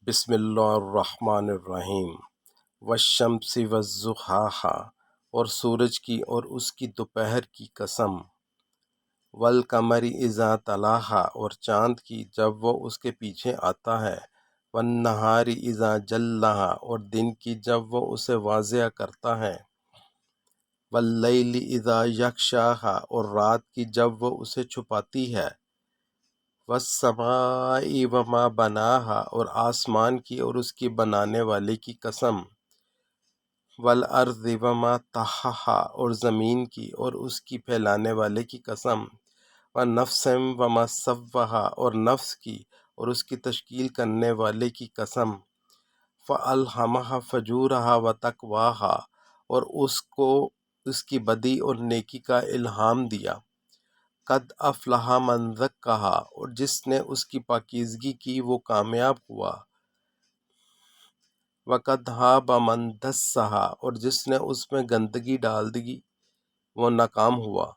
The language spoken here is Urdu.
بسم اللہ الرحمن الرحیم۔ والشمس والضحاہا، اور سورج کی اور اس کی دوپہر کی قسم۔ والقمر اذا تلاہا، اور چاند کی جب وہ اس کے پیچھے آتا ہے۔ والنہار اذا جلاہا، اور دن کی جب وہ اسے واضح کرتا ہے۔ واللیل اذا یغشاہا، اور رات کی جب وہ اسے چھپاتی ہے۔ والسماء وما بناہا، اور آسمان کی اور اس کی بنانے والے کی قسم۔ والارض وما طحاہا، اور زمین کی اور اس کی پھیلانے والے کی قسم۔ ونفس وما سواہا، اور نفس کی اور اس کی تشکیل کرنے والے کی قسم۔ فألہمہا فجورہا وتقواہا، اور اس کو اس کی بدی اور نیکی کا الہام دیا۔ قد افلح من زکاہا، اور جس نے اس کی پاکیزگی کی وہ کامیاب ہوا۔ وقد خاب من دسہا، اور جس نے اس میں گندگی ڈال دی وہ ناکام ہوا۔